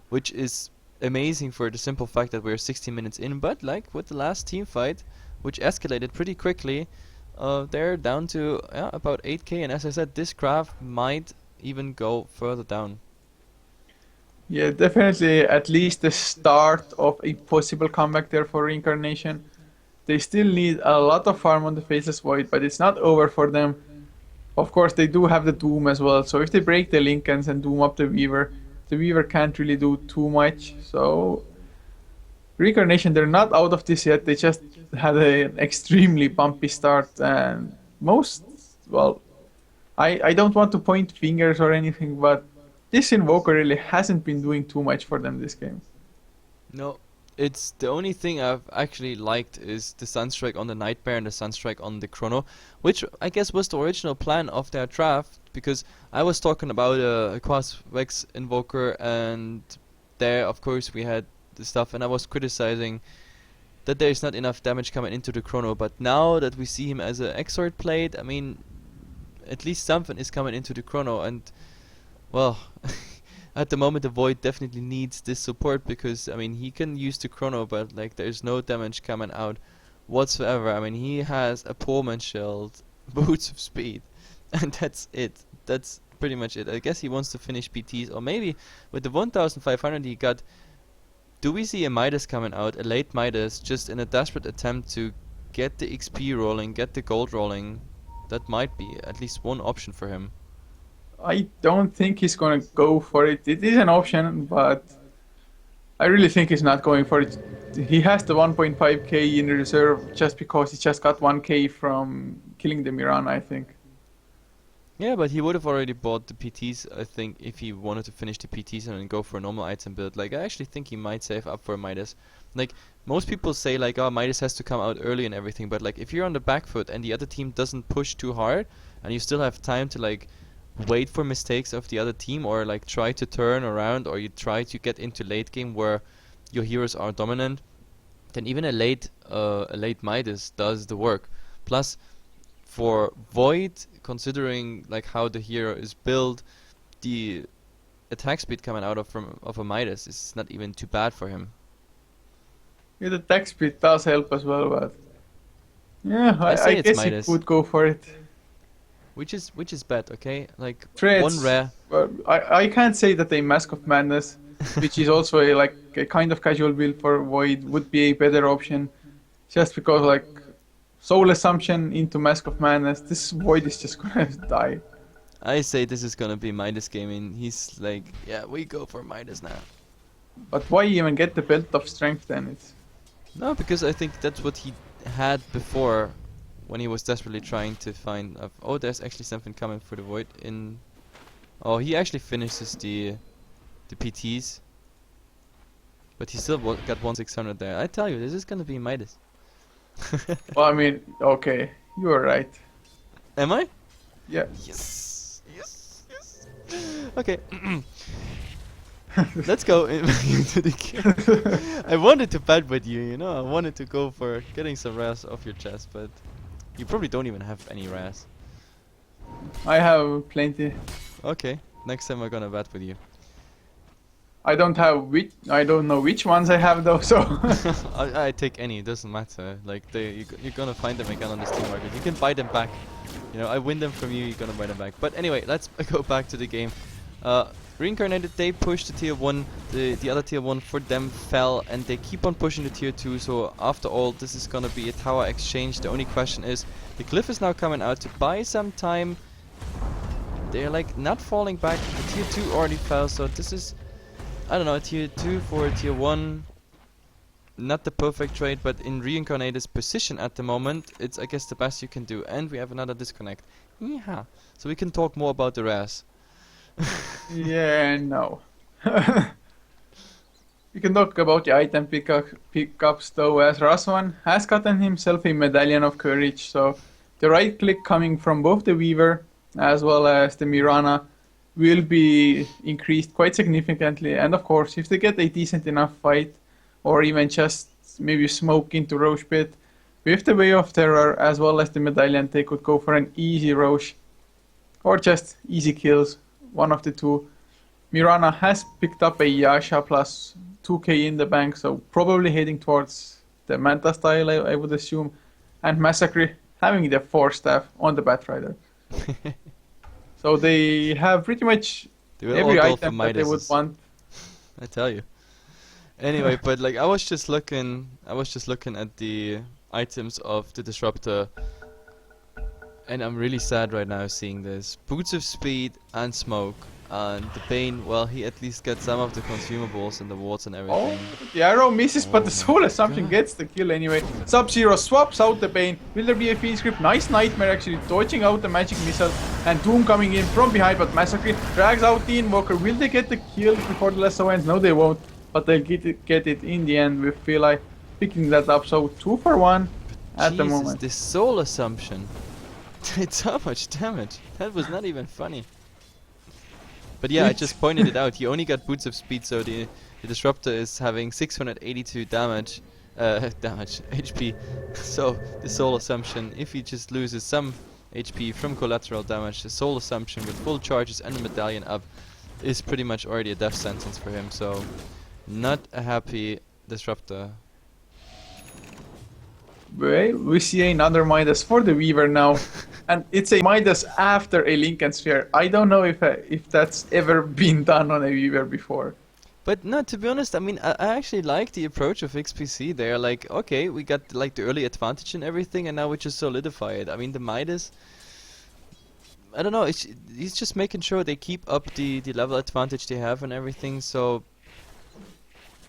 which is amazing for the simple fact that we're 60 minutes in, but like with the last team fight, which escalated pretty quickly, they're down to about 8k, and as I said, this graph might even go further down. Yeah, definitely at least the start of a possible comeback there for Reincarnation. They still need a lot of farm on the Faceless Void, but it's not over for them. Of course, they do have the Doom as well, so if they break the Lincolns and Doom up the Weaver can't really do too much. So Reincarnation, they're not out of this yet. They just had an extremely bumpy start, and I don't want to point fingers or anything, but this Invoker really hasn't been doing too much for them this game. No, it's the only thing I've actually liked is the Sunstrike on the Nightmare and the Sunstrike on the Chrono, which I guess was the original plan of their draft, because I was talking about a Quas Vex Invoker, and there of course we had the stuff, and I was criticizing that there's not enough damage coming into the Chrono, but now that we see him as an Exort plate, I mean, at least something is coming into the Chrono, and well, at the moment the Void definitely needs this support, because I mean he can use the Chrono, but like there's no damage coming out whatsoever. I mean he has a Poleman Shield, Boots of Speed, and that's it. That's pretty much it. I guess he wants to finish PTs, or maybe with the 1500 he got. Do we see a Midas coming out, a late Midas, just in a desperate attempt to get the XP rolling, get the gold rolling? That might be at least one option for him. I don't think he's gonna go for it. It is an option, but I really think he's not going for it. He has the 1.5k in reserve just because he just got 1k from killing the Mirana, I think. Yeah, but he would have already bought the PTs, I think, if he wanted to finish the PTs and then go for a normal item build. Like, I actually think he might save up for Midas. Like, most people say, like, oh, Midas has to come out early and everything, but, like, if you're on the back foot and the other team doesn't push too hard, and you still have time to, like, wait for mistakes of the other team, or, like, try to turn around, or you try to get into late game where your heroes are dominant, then even a late Midas does the work. Plus, for Void, considering like how the hero is built, the attack speed coming out of a Midas is not even too bad for him. Yeah, the attack speed does help as well, but yeah, I guess he would go for it. Which is bad, okay? Like Threads, one rare. I can't say that a Mask of Madness, which is also a kind of casual build for Void, would be a better option, just because like Soul Assumption into Mask of Madness. This Void is just gonna die. I say this is gonna be Midas gaming. He's like, yeah, we go for Midas now. But why even get the Belt of Strength then? It's No, because I think that's what he had before, when he was desperately trying to find. Oh, there's actually something coming for the Void in. Oh, he actually finishes the PTs, but he still got 1600 there. I tell you, this is gonna be Midas. well, I mean, okay, you are right. Am I? Yeah. Yes. Yes. Yes. Okay. Let's go into the game. I wanted to bet with you, you know. I wanted to go for getting some rares off your chest, but you probably don't even have any rares. I have plenty. Okay, next time we're gonna bet with you. I don't know which ones I have though, so I take any, it doesn't matter. Like you're gonna find them again on the Steam market. You can buy them back. You know, I win them from you, you're gonna buy them back. But anyway, let's go back to the game. Reincarnated, they pushed the tier 1, the other tier 1 for them fell, and they keep on pushing the tier 2, so after all, this is gonna be a tower exchange. The only question is, the Glyph is now coming out to buy some time. They're like not falling back, the tier 2 already fell, so this is, I don't know, tier 2 for tier 1, not the perfect trade, but in Reincarnated's position at the moment, it's I guess the best you can do. And we have another disconnect. Yeah. So we can talk more about the rares. yeah, no. We can talk about the item pickups though, as Raswan has gotten himself a Medallion of Courage, so the right click coming from both the Weaver as well as the Mirana will be increased quite significantly, and of course if they get a decent enough fight or even just maybe smoke into Roche Pit with the Way of Terror as well as the Medallion, they could go for an easy Roche or just easy kills, one of the two. Mirana has picked up a Yasha plus 2k in the bank, so probably heading towards the Manta style, I would assume, and Massacre having the 4 staff on the Batrider. So they have pretty much every item that they would want. I tell you. Anyway, but like I was just looking at the items of the Disruptor, and I'm really sad right now seeing this. Boots of Speed and Smoke, and the Bane, well, he at least gets some of the consumables and the wards and everything. Oh, the arrow misses, but the Soul Assumption gets the kill anyway. Sub-Zero swaps out the Bane. Will there be a Fiend Script? Nice Nightmare actually dodging out the magic missile, and Doom coming in from behind, but Massacre drags out the Invoker. Will they get the kill before the lasso ends? No, they won't, but they'll get it in the end with Phyli picking that up. So 2 for 1 at the moment. The Soul Assumption did so much damage. That was not even funny. But yeah, I just pointed it out. He only got Boots of Speed, so the Disruptor is having 682 damage, HP. So the Soul Assumption, if he just loses some HP from collateral damage, the Soul Assumption with full charges and the Medallion up is pretty much already a death sentence for him. So not a happy Disruptor. Well, we see another Midas for the Weaver now, and it's a Midas after a Lincoln Sphere. I don't know if that's ever been done on a Weaver before. But no, to be honest, I mean, I actually like the approach of XPC. They're like, okay, we got like the early advantage and everything, and now we just solidify it. I mean, the Midas, I don't know, he's just making sure they keep up the level advantage they have and everything, so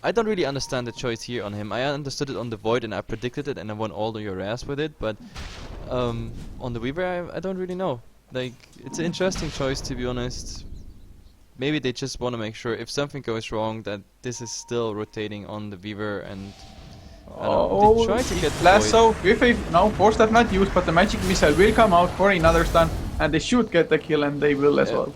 I don't really understand the choice here on him. I understood it on the Void and I predicted it and I won all your rares with it, but on the Weaver I don't really know. Like, it's an interesting choice, to be honest. Maybe they just want to make sure if something goes wrong that this is still rotating on the Weaver, and I don't know, they try to get the lasso with a no 4 staff not used, but the magic missile will come out for another stun, and they should get the kill, and they will as well.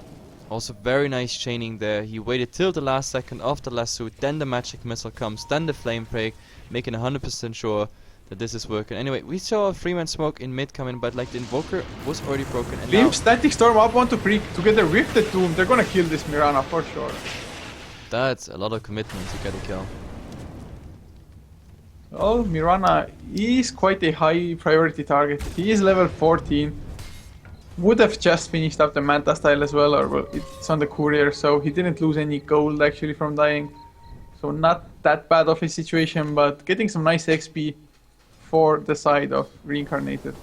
Also very nice chaining there. He waited till the last second of the lasso, then the magic missile comes, then the flame break, making 100% sure that this is working. Anyway, we saw a 3-man smoke in mid coming, but like the Invoker was already broken. And Leave Static Storm up onto Freak together with the Doom. They're gonna kill this Mirana for sure. That's a lot of commitment to get a kill. Well, Mirana is quite a high priority target. He is level 14. Would have just finished up the Manta style as well, or well, it's on the courier, so he didn't lose any gold actually from dying. So not that bad of a situation, but getting some nice XP for the side of Reincarnated.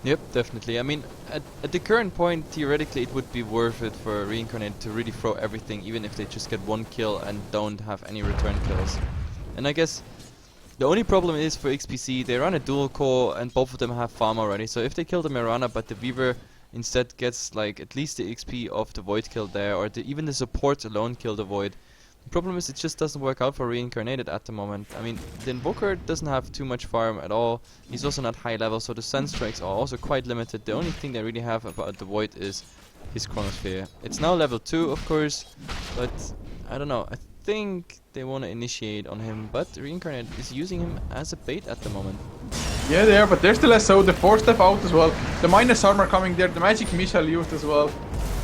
Yep, definitely. I mean, at the current point, theoretically, it would be worth it for Reincarnated to really throw everything, even if they just get one kill and don't have any return kills. And I guess the only problem is for XPC, they run a dual core and both of them have farm already. So if they kill the Mirana, but the Weaver instead gets like at least the XP of the Void kill there, or even the support alone kill the Void. The problem is it just doesn't work out for Reincarnated at the moment. I mean, the Invoker doesn't have too much farm at all. He's also not high level, so the Sun Strikes are also quite limited. The only thing they really have about the Void is his Chronosphere. It's now level 2, of course, but I don't know. I think they want to initiate on him, but Reincarnated is using him as a bait at the moment. Yeah, they are, but there's still SO, the 4-step out as well. The minus armor coming there, the magic missile used as well.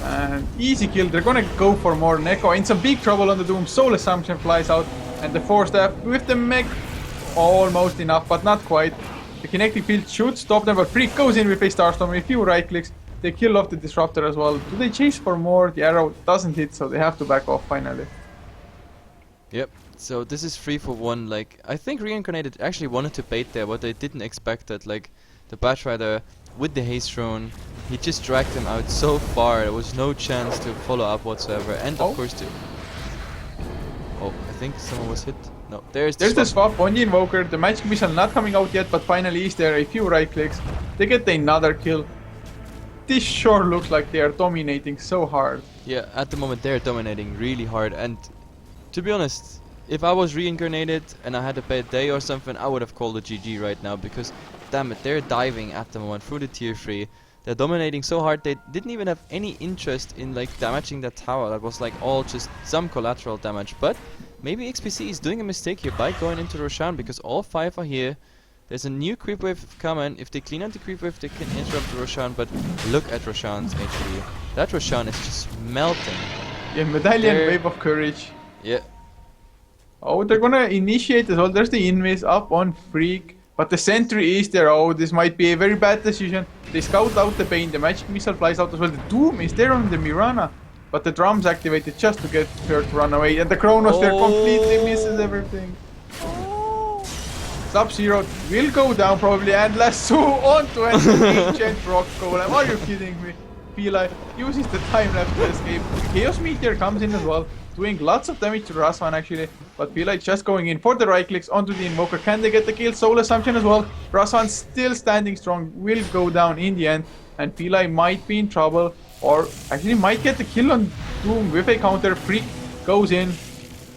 And easy kill, they're gonna go for more Neko. In some big trouble on the Doom, Soul Assumption flies out. And the 4-step with the mech, almost enough, but not quite. The kinetic field should stop them, but Freak goes in with a Starstorm, a few right clicks. They kill off the Disruptor as well. Do they chase for more? The arrow doesn't hit, so they have to back off finally. Yep, so this is 3 for 1. Like, I think Reincarnated actually wanted to bait there, but they didn't expect that. Like, the Batrider with the Haste Rune, he just dragged them out so far, there was no chance to follow up whatsoever. And of course to... Oh, I think someone was hit. No, there's the swap on the Invoker, the magic missile not coming out yet, but finally is there, a few right clicks. They get another kill. This sure looks like they are dominating so hard. Yeah, at the moment they're dominating really hard, and to be honest, if I was Reincarnated and I had a bad day or something, I would have called a GG right now, because damn it, they're diving at the moment through the tier 3. They're dominating so hard, they didn't even have any interest in like damaging that tower. That was like all just some collateral damage. But maybe XPC is doing a mistake here by going into Roshan, because all 5 are here. There's a new creep wave coming. If they clean out the creep wave, they can interrupt the Roshan, but look at Roshan's HP. That Roshan is just melting. Yeah, Medallion Wave of Courage. Yeah. Oh, they're gonna initiate as well. There's the Invis up on Freak. But the sentry is there. Oh, this might be a very bad decision. They scout out the Bane. The magic missile flies out as well. The Doom is there on the Mirana. But the drum's activated just to get her to run away. And the Chronosphere completely misses everything. Sub-Zero will go down probably. And Lasso onto an ancient rock golem. Are you kidding me? Pila uses the time lapse to escape. Chaos Meteor comes in as well, doing lots of damage to Rasvan actually, but Pila just going in for the right clicks onto the Invoker. Can they get the kill? Soul Assumption as well. Rasvan still standing strong, will go down in the end, and Pila might be in trouble, or actually might get the kill on Doom with a counter. Freak goes in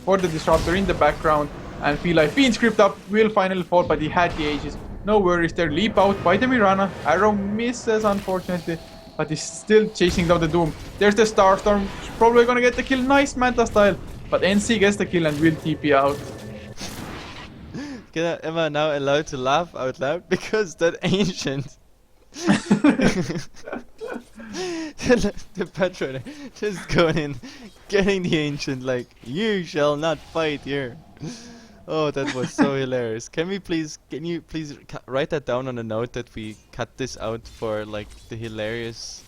for the Disruptor in the background, and Pila, Fiend Script up, will finally fall, but he had the Aegis. No worries there, leap out by the Mirana. Arrow misses unfortunately, but he's still chasing down the Doom. There's the Starstorm, probably gonna get the kill, nice Manta style. But NC gets the kill and will TP out. Am I now allowed to laugh out loud? Because that ancient... the Patriot just going in, getting the ancient like, you shall not fight here. Oh, that was so hilarious. Can you please write that down on a note that we cut this out for like the hilarious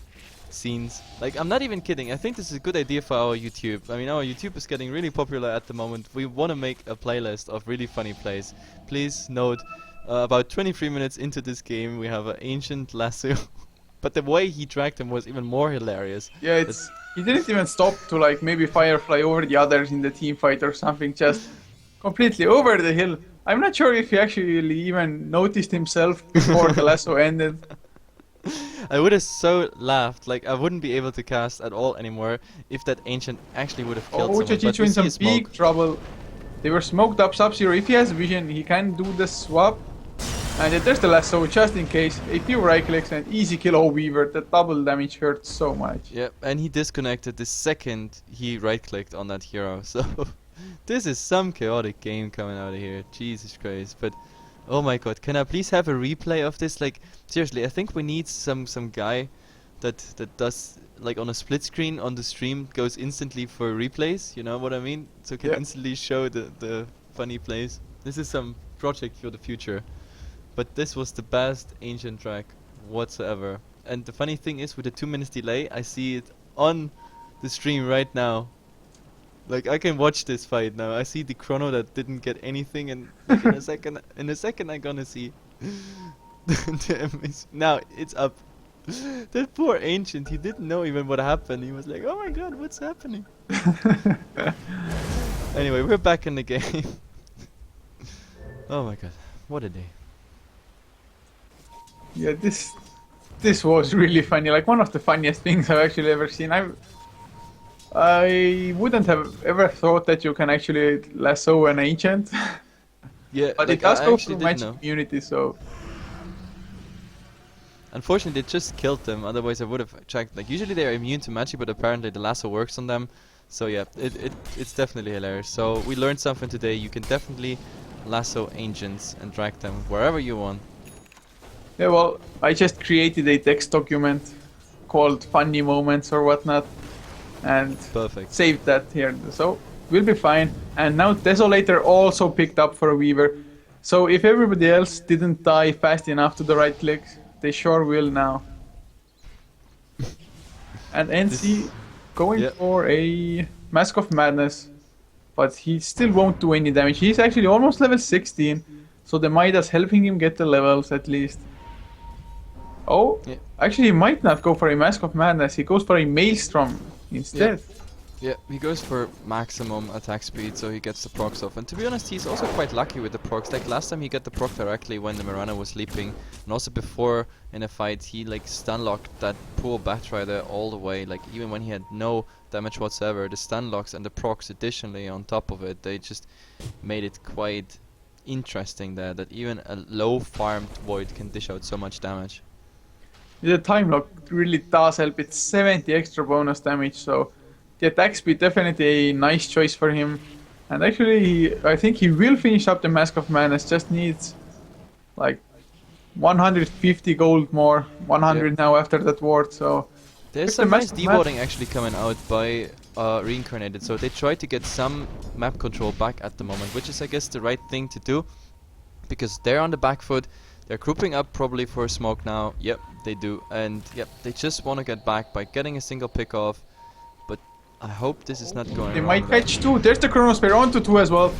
scenes? Like, I'm not even kidding. I think this is a good idea for our YouTube. I mean, our YouTube is getting really popular at the moment. We want to make a playlist of really funny plays. Please note, about 23 minutes into this game, we have an ancient lasso. But the way he dragged him was even more hilarious. Yeah, he didn't even stop to like maybe Firefly over the others in the team fight or something. Just completely over the hill. I'm not sure if he actually even noticed himself before the lasso ended. I would have so laughed, like I wouldn't be able to cast at all anymore if that ancient actually would have killed someone. Chichu in some big trouble. They were smoked up. Sub-Zero, if he has vision, he can do the swap. And there's the lasso, just in case. A few right clicks and easy kill. Oh, Weaver, the double damage hurts so much. Yep, and he disconnected the second he right clicked on that hero, so... This is some chaotic game coming out of here, Jesus Christ. But oh my god, can I please have a replay of this? Like, seriously, I think we need some guy that does, like, on a split screen on the stream, goes instantly for replays, you know what I mean? So can instantly show the funny plays. This is some project for the future. But this was the best ancient track whatsoever. And the funny thing is, with a 2 minutes delay, I see it on the stream right now. Like, I can watch this fight now. I see the chrono that didn't get anything, and like, in a second I'm gonna see Now it's up. That poor ancient, he didn't know even what happened. He was like, oh my god, what's happening? Anyway, we're back in the game. Oh my god, what a day. Yeah, this was really funny. Like one of the funniest things I've actually ever seen. I wouldn't have ever thought that you can actually lasso an ancient. Yeah, But like it does I go actually through didn't magic know. immunity, so Unfortunately, they just killed them. Otherwise, I would have checked. Like usually they're immune to magic, but apparently the lasso works on them. So yeah, it's definitely hilarious. So we learned something today. You can definitely lasso ancients and drag them wherever you want. yeah. Well, I just created a text document called "funny moments" or whatnot, and Perfect. saved that here. So we'll be fine. And now Desolator also picked up for a Weaver. So if everybody else didn't die fast enough to the right clicks, they sure will now. And NC This, going yeah, for a Mask of Madness, but he still won't do any damage. He's actually almost level 16, so the Midas helping him get the levels at least. Oh, yeah, actually he might not go for a Mask of Madness, he goes for a Maelstrom yeah. instead. Yeah, he goes for maximum attack speed, so he gets the procs off. And to be honest, he's also quite lucky with the procs. Like last time, he got the proc directly when the Mirana was sleeping, and also before in a fight, he like stun locked that poor Batrider all the way. Like even when he had no damage whatsoever, the stun locks and the procs additionally on top of it, they just made it quite interesting there. That even a low farmed Void can dish out so much damage. The time lock really does help, it's 70 extra bonus damage, so the attack speed definitely a nice choice for him. And actually, I think he will finish up the Mask of Madness, just needs like 150 gold more, 100 now after that ward, so There's if the some nice Mask of Madness... deboarding actually coming out by Reincarnated, so they try to get some map control back at the moment, which is I guess the right thing to do, because they're on the back foot, they're grouping up probably for a smoke now, yep, they do, and yep, they just want to get back by getting a single pick off, but I hope this is not going They wrong might though. catch two, there's the Chronosphere onto two as well.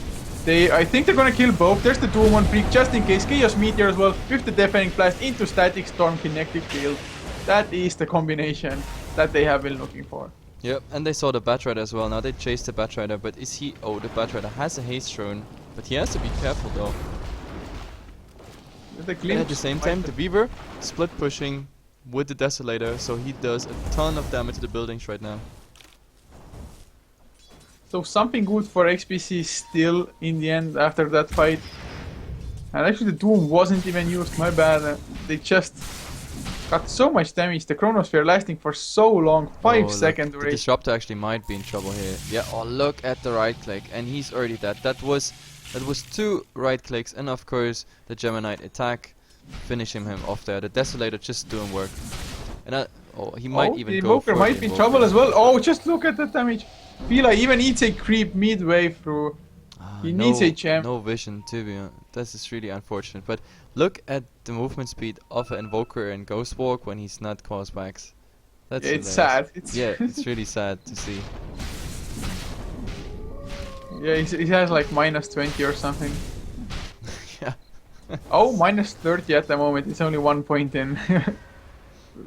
I think they're gonna kill both, there's the 2-1 freak just in case, Chaos Meteor as well, with the Deafening Blast into Static Storm Kinetic Field. That is the combination that they have been looking for. Yep, and they saw the Batrider as well. Now they chase the Batrider, but is he... Oh, the Batrider has a haste rune, but he has to be careful though. With the And glimpse, at the same time, the Weaver split pushing with the Desolator, so he does a ton of damage to the buildings right now. So something good for XPC still in the end after that fight. And actually the Doom wasn't even used, my bad. They just got so much damage, the Chronosphere lasting for so long, 5-second The duration. Disruptor actually might be in trouble here. Yeah, oh look at the right click, and he's already dead. That was 2 right clicks, and of course the Geminite attack finishing him off there. The Desolator just doing work. And he might even the go for Invoker might the be in Invoker. trouble as well. Oh, just look at the damage. Fila even eats a creep midway through. He needs a gem. No vision, to be honest. This is really unfortunate. But look at the movement speed of an Invoker in Ghost Walk when he's not cause wax. That's It's hilarious. sad. Yeah, it's really sad to see. Yeah, he has like -20 or something. Yeah. Oh, -30 at the moment. It's only 1 point in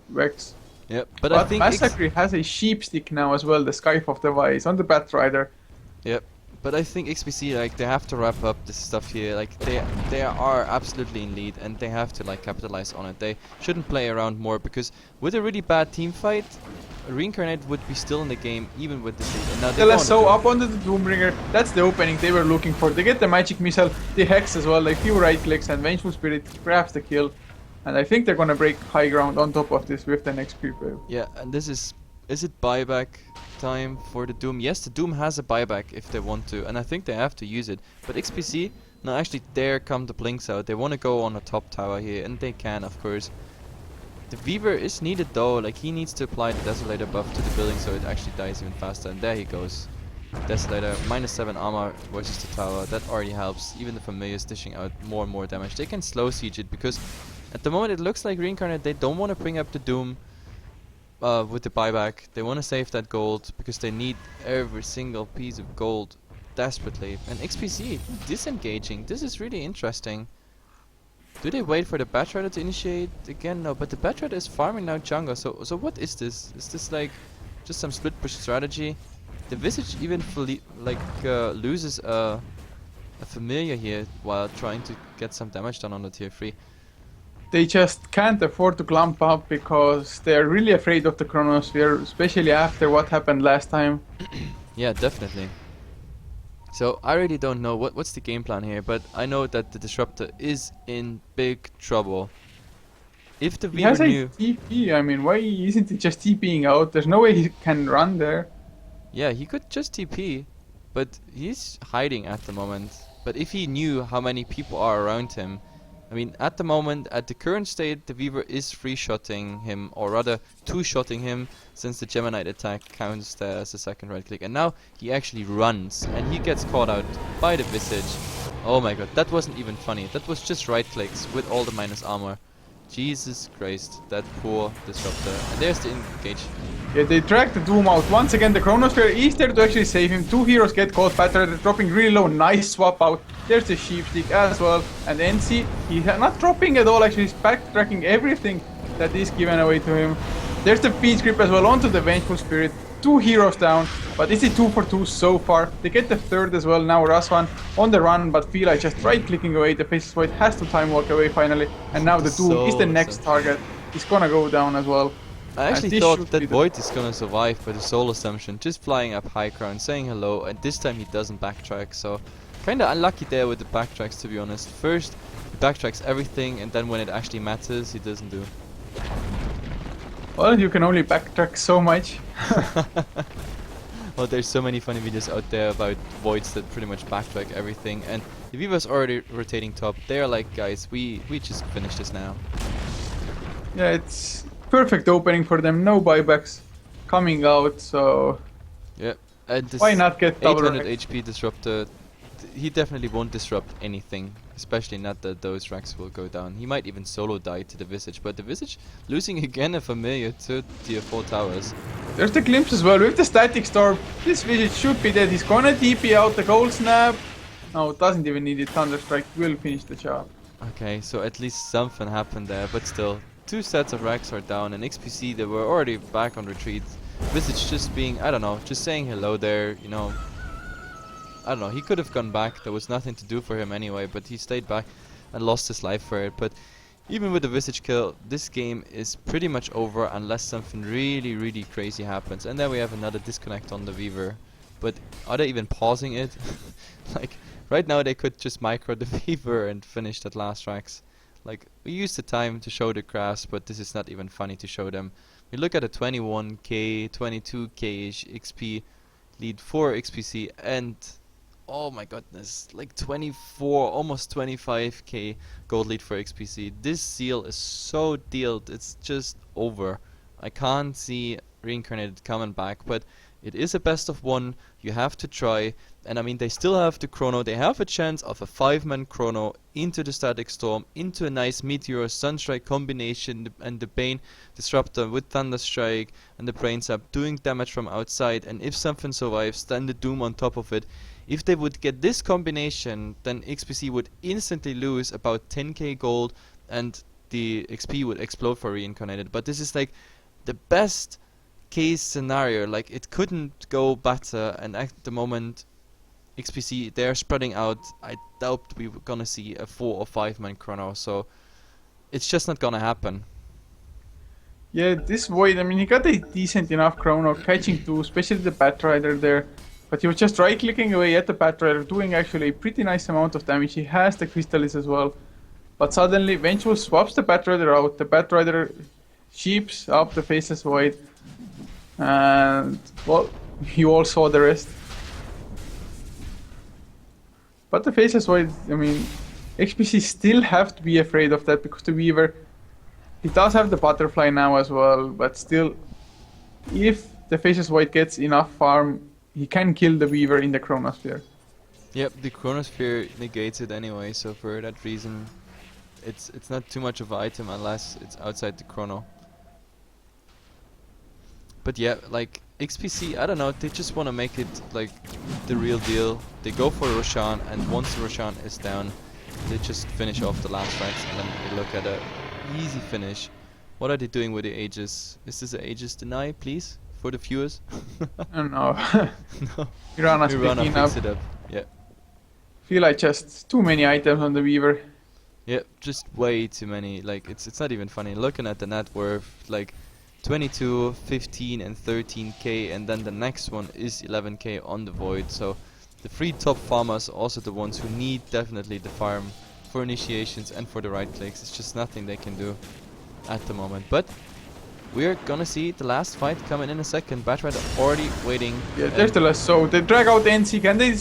Vex. Yep. But I think Massacre has a sheep stick now as well, the Scythe of the Wise, on the Batrider. Yep. But I think XPC, like, they have to wrap up this stuff here. Like, they are absolutely in lead, and they have to like capitalize on it. They shouldn't play around more, because with a really bad team fight, Reincarnated would be still in the game even with this lead. And now The they go on lasso the up onto the Doombringer. That's the opening they were looking for. They get the Magic Missile, the Hex as well, like few right clicks, and Vengeful Spirit grabs the kill. And I think they're gonna break high ground on top of this with the next creep wave. Yeah, and this is it buyback time for the Doom? Yes, the Doom has a buyback if they want to, and I think they have to use it. But XPC, now actually there come the blinks out. They want to go on the top tower here, and they can, of course. The Weaver is needed though, like he needs to apply the Desolator buff to the building so it actually dies even faster, and there he goes. Desolator, -7 armor versus the tower, that already helps. Even the Familiars dishing out more and more damage. They can slow siege it, because at the moment it looks like Reincarnated, they don't want to bring up the Doom with the buyback. They want to save that gold, because they need every single piece of gold desperately. And XPC disengaging, this is really interesting. Do they wait for the Batrider to initiate again? No, but the Batrider is farming now jungle. So what is this? Is this like just some split push strategy? The Visage even loses a familiar here while trying to get some damage done on the tier 3. They just can't afford to clump up because they're really afraid of the Chronosphere, especially after what happened last time. Yeah, definitely. So I really don't know what's the game plan here, but I know that the Disruptor is in big trouble. If the He has Weaver a knew... TP, I mean, why isn't he just TPing out? There's no way he can run there. Yeah, he could just TP, but he's hiding at the moment. But if he knew how many people are around him, I mean, at the moment, at the current state, the Weaver is free-shotting him, or rather, two-shotting him, since the Gemini attack counts as a second right-click. And now he actually runs, and he gets caught out by the Visage. Oh my god, that wasn't even funny. That was just right-clicks with all the minus armor. Jesus Christ, that poor Disruptor. And there's the engage. Yeah, they drag the Doom out. Once again, the Chronosphere is there to actually save him. Two heroes get caught, Batrider dropping really low. Nice swap out. There's the Sheepstick as well. And NC, he's not dropping at all, actually. He's backtracking everything that is given away to him. There's the Beach Grip as well onto the Vengeful Spirit. Two heroes down, but is it 2 for 2 so far? They get the third as well. Now Raswan on the run, but Fila just right-clicking away. The Faceless Void has to time walk away finally. And now the Doom is the next target. He's gonna go down as well. I actually thought that Void is gonna survive by the Soul Assumption, just flying up high ground, saying hello, and this time he doesn't backtrack, so kinda unlucky there with the backtracks, to be honest. First, he backtracks everything, and then when it actually matters, he doesn't do. Well, you can only backtrack so much. Well, there's so many funny videos out there about Voids that pretty much backtrack everything, and the Viva's already rotating top. They're like, guys, we just finished this now. Yeah, it's perfect opening for them. No buybacks coming out, so yeah. And this why not get double 800 rank? HP Disruptor? He definitely won't disrupt anything, especially not that those racks will go down. He might even solo die to the Visage, but the Visage losing again a familiar to tier 4 towers. There's the glimpse as well with the Static Storm. This Visage should be dead. He's gonna TP out the Gold Snap. No, it doesn't even need it. Thunderstrike will finish the job. Okay, so at least something happened there, but still, 2 sets of racks are down, and XPC, they were already back on retreat. Visage just being, I don't know, just saying hello there, you know. I don't know, he could have gone back, there was nothing to do for him anyway, but he stayed back and lost his life for it. But even with the Visage kill, this game is pretty much over unless something really, really crazy happens. And then we have another disconnect on the Weaver. But are they even pausing it? Like, right now they could just micro the Weaver and finish that last racks. Like, we used the time to show the graphs, but this is not even funny to show them. We look at a 21k, 22k-ish XP lead for XPC, and oh my goodness, like 24, almost 25k gold lead for XPC. This seal is so dealt, it's just over. I can't see Reincarnated coming back, but it is a best of 1, you have to try. And I mean, they still have the chrono, they have a chance of a 5-man chrono into the Static Storm, into a nice Meteor Sunstrike combination, and the Bane Disruptor with Thunderstrike and the Brain Sap doing damage from outside. And if something survives, then the Doom on top of it. If they would get this combination, then XPC would instantly lose about 10k gold and the XP would explode for Reincarnated. But this is like the best case scenario, like it couldn't go better, and at the moment XPC, they're spreading out. I doubt we're gonna see a 4 or 5-man chrono, so it's just not gonna happen. Yeah, this Void, I mean, he got a decent enough chrono, catching 2, especially the Batrider there. But he was just right-clicking away at the Batrider, doing actually a pretty nice amount of damage. He has the Crystallis as well. But suddenly, Vengeful swaps the Batrider out. The Batrider sheeps up the Faceless Void. And, well, you all saw the rest. But the Faceless Void, I mean, XPC still have to be afraid of that because the Weaver, he does have the Butterfly now as well, but still, if the Faceless Void gets enough farm, he can kill the Weaver in the Chronosphere. Yep, the Chronosphere negates it anyway, so for that reason, it's not too much of an item unless it's outside the chrono. But yeah, like XPC, I don't know, they just want to make it like the real deal. They go for Roshan, and once Roshan is down, they just finish off the last ranks, and then we look at a easy finish. What are they doing with the Aegis? Is this an Aegis deny, please, for the viewers? I don't know. No. Mirana's Mirana picking picks up. it up. Yeah. Feel like just too many items on the Weaver. Yeah, just way too many. Like, it's not even funny. Looking at the net worth, like 22, 15 and 13k, and then the next one is 11k on the Void. So the three top farmers are also the ones who need definitely the farm for initiations and for the right clicks. It's just nothing they can do at the moment. But we're gonna see the last fight coming in a second. Batrider already waiting. Yeah, there's the last. So they drag out the NC, and they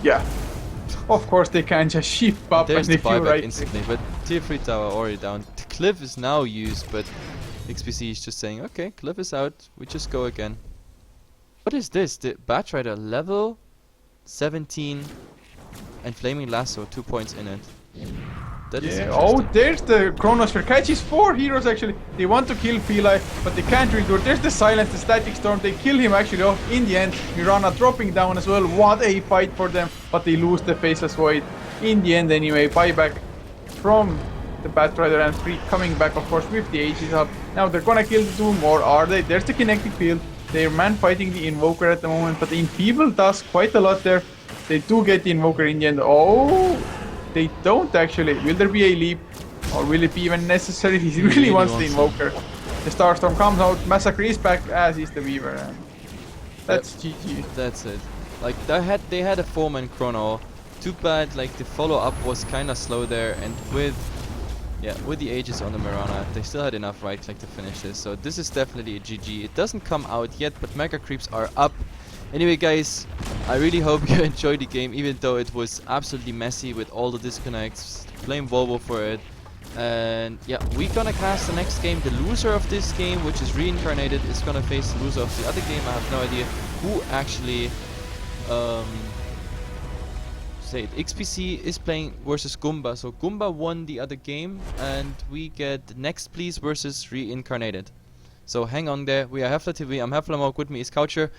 yeah. Of course they can just sheep up There's and the they feel buyback right. instantly, but tier 3 tower already down. The cliff is now used, but XPC is just saying, okay, cliff is out, we just go again. What is this? The Batrider level 17 and Flaming Lasso, 2 points in it. That is Yeah, oh, interesting. there's the Chronosphere. Catches 4 heroes actually. They want to kill Feli, but they can't really do it. There's the Silence, the Static Storm. They kill him actually off in the end. Mirana dropping down as well. What a fight for them, but they lose the Faceless Void in the end anyway. Buyback from the Batrider and Free coming back, of course, with the Aegis up. Now they're gonna kill the 2 more, are they? There's the Kinetic Field. They're man fighting the Invoker at the moment, but the Enfeeble does quite a lot there. They do get the Invoker in the end. Oh! They don't actually. Will there be a leap? Or will it be even necessary? He really wants the Invoker. The Starstorm comes out, Massacre is back, as is the Weaver. And that's GG. That's it. Like, they had a 4-man chrono. Too bad, like, the follow-up was kinda slow there, and with the Aegis on the Mirana, they still had enough right click to finish this. So this is definitely a GG. It doesn't come out yet, but Mega Creeps are up. Anyway, guys, I really hope you enjoyed the game, even though it was absolutely messy with all the disconnects. Blame Volvo for it. And yeah, we're gonna cast the next game. The loser of this game, which is Reincarnated, is gonna face the loser of the other game. I have no idea who actually say it. XPC is playing versus Goomba, so Goomba won the other game, and we get Next Please versus Reincarnated. So hang on there. We are Heflatv, I'm Heflamok, with me is Coucher.